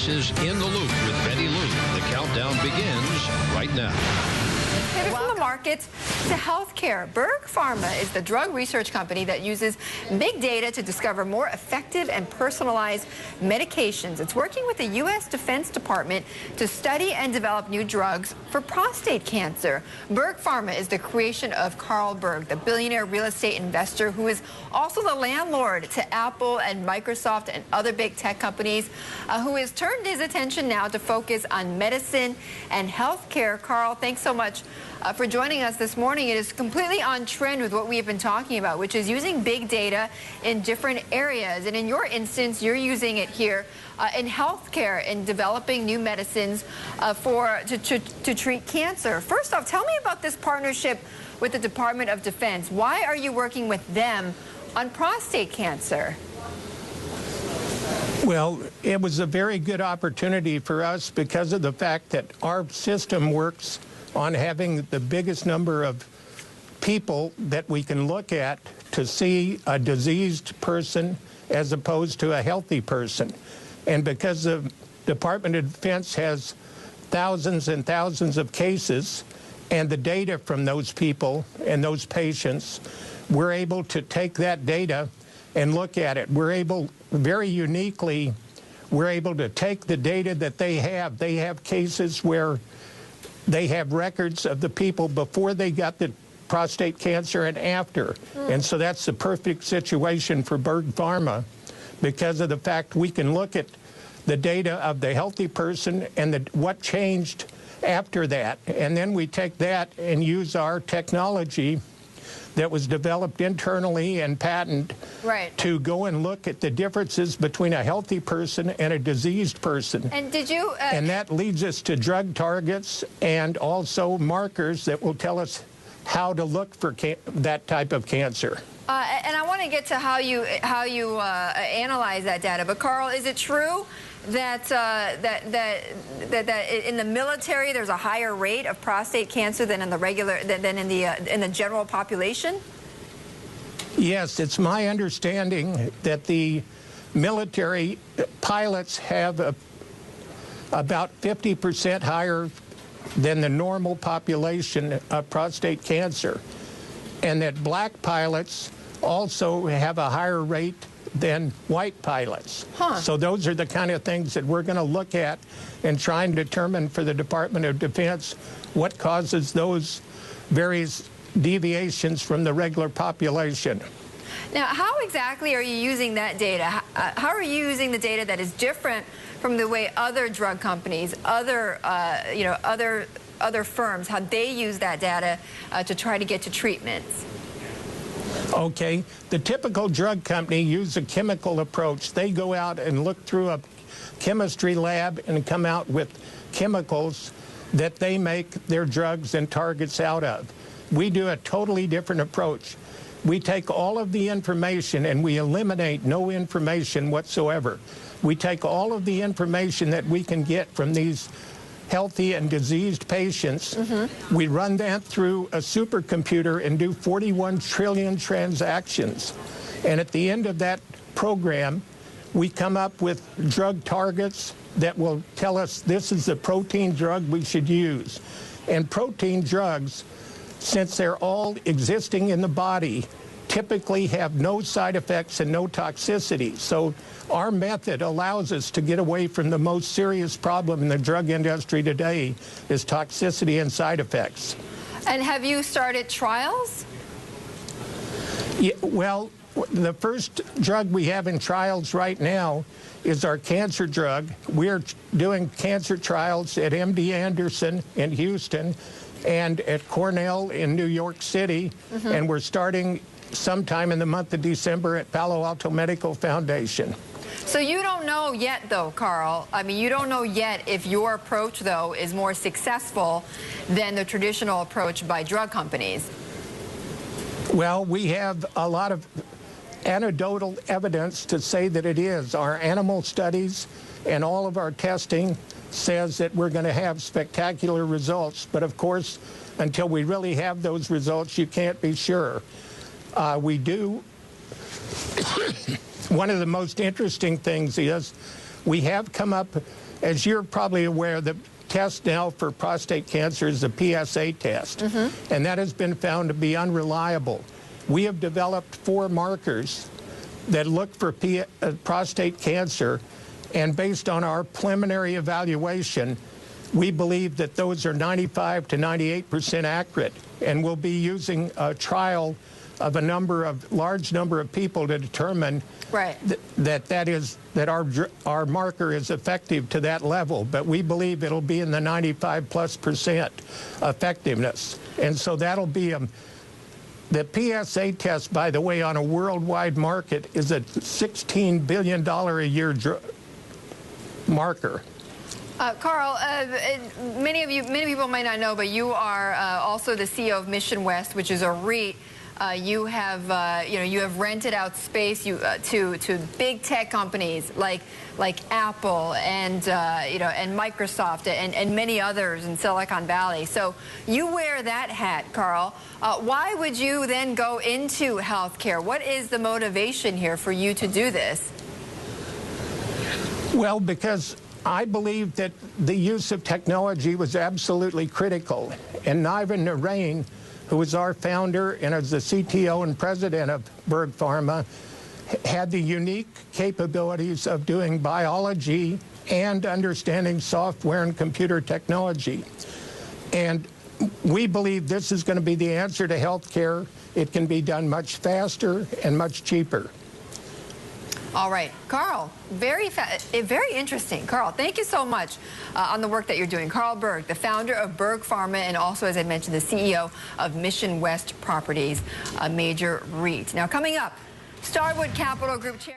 This is In the Loop with Betty Lou. The countdown begins right now. Pivot from the markets to healthcare. Berg Pharma is the drug research company that uses big data to discover more effective and personalized medications. It's working with the U.S. Defense Department to study and develop new drugs for prostate cancer. Berg Pharma is the creation of Carl Berg, the billionaire real estate investor who is also the landlord to Apple and Microsoft and other big tech companies, who has turned his attention now to focus on medicine and healthcare. Carl, thanks so much for joining us this morning. It is completely on trend with what we have been talking about, which is using big data in different areas. And in your instance, you're using it here in healthcare, in developing new medicines to treat cancer. First off, tell me about this partnership with the Department of Defense. Why are you working with them on prostate cancer? Well, it was a very good opportunity for us because of the fact that our system works on having the biggest number of people that we can look at to see a diseased person as opposed to a healthy person. And because the Department of Defense has thousands and thousands of cases and the data from those people and those patients, we're able to take that data and look at it. We're able, very uniquely, we're able to take the data that they have. They have cases where they have records of the people before they got the prostate cancer and after. And so that's the perfect situation for Berg Pharma because of the fact we can look at the data of the healthy person and what changed after that. And then we take that and use our technology that was developed internally and patented to go and look at the differences between a healthy person and a diseased person. And did you? And that leads us to drug targets and also markers that will tell us how to look for that type of cancer. And I want to get to how you analyze that data. But Carl, is it true that in the military there's a higher rate of prostate cancer than in the general population? Yes, it's my understanding that the military pilots have about 50% higher than the normal population of prostate cancer, and that black pilots also have a higher rate than white pilots. So those are the kind of things that we're going to look at and try and determine for the Department of Defense what causes those various deviations from the regular population. Now, how exactly are you using that data? How are you using the data that is different from the way other drug companies, other firms, how they use that data to try to get to treatments? Okay, the typical drug company uses a chemical approach. They go out and look through a chemistry lab and come out with chemicals that they make their drugs and targets out of. We do a totally different approach. We take all of the information and we eliminate no information whatsoever. We take all of the information that we can get from these healthy and diseased patients. We run that through a supercomputer and do 41 trillion transactions. And at the end of that program, we come up with drug targets that will tell us this is the protein drug we should use. And protein drugs, since they're all existing in the body, typically have no side effects and no toxicity. So our method allows us to get away from the most serious problem in the drug industry today is toxicity and side effects. And have you started trials? Yeah, well, the first drug we have in trials right now is our cancer drug. We're doing cancer trials at MD Anderson in Houston and at Cornell in New York City, and we're starting sometime in the month of December at Palo Alto Medical Foundation. So you don't know yet, though, Carl. I mean, you don't know yet if your approach, though, is more successful than the traditional approach by drug companies. Well, we have a lot of anecdotal evidence to say that it is. Our animal studies and all of our testing says that we're going to have spectacular results. But of course, until we really have those results, you can't be sure. We do. One of the most interesting things is We have come up, as you're probably aware, the test now for prostate cancer is the PSA test, and that has been found to be unreliable. We have developed 4 markers that look for prostate cancer, and based on our preliminary evaluation, we believe that those are 95 to 98% accurate, and we'll be using a trial of a large number of people to determine that our marker is effective to that level. But we believe it'll be in the 95+% effectiveness, and so that'll be the PSA test, by the way, on a worldwide market is a $16 billion a year marker. Carl, many people might not know, but you are also the CEO of Mission West, which is a REIT. You have rented out space to big tech companies like Apple and and Microsoft and many others in Silicon Valley. So you wear that hat, Carl. Why would you then go into healthcare? What is the motivation here for you to do this? Well, because I believe that the use of technology was absolutely critical, and Niven Narain, who was our founder and is the CTO and president of Berg Pharma, had the unique capabilities of doing biology and understanding software and computer technology. And we believe this is going to be the answer to healthcare. It can be done much faster and much cheaper. All right, Carl, very interesting. Carl, thank you so much on the work that you're doing. Carl Berg, the founder of Berg Pharma, and also, as I mentioned, the CEO of Mission West Properties, a major REIT. Now, coming up, Starwood Capital Group Chair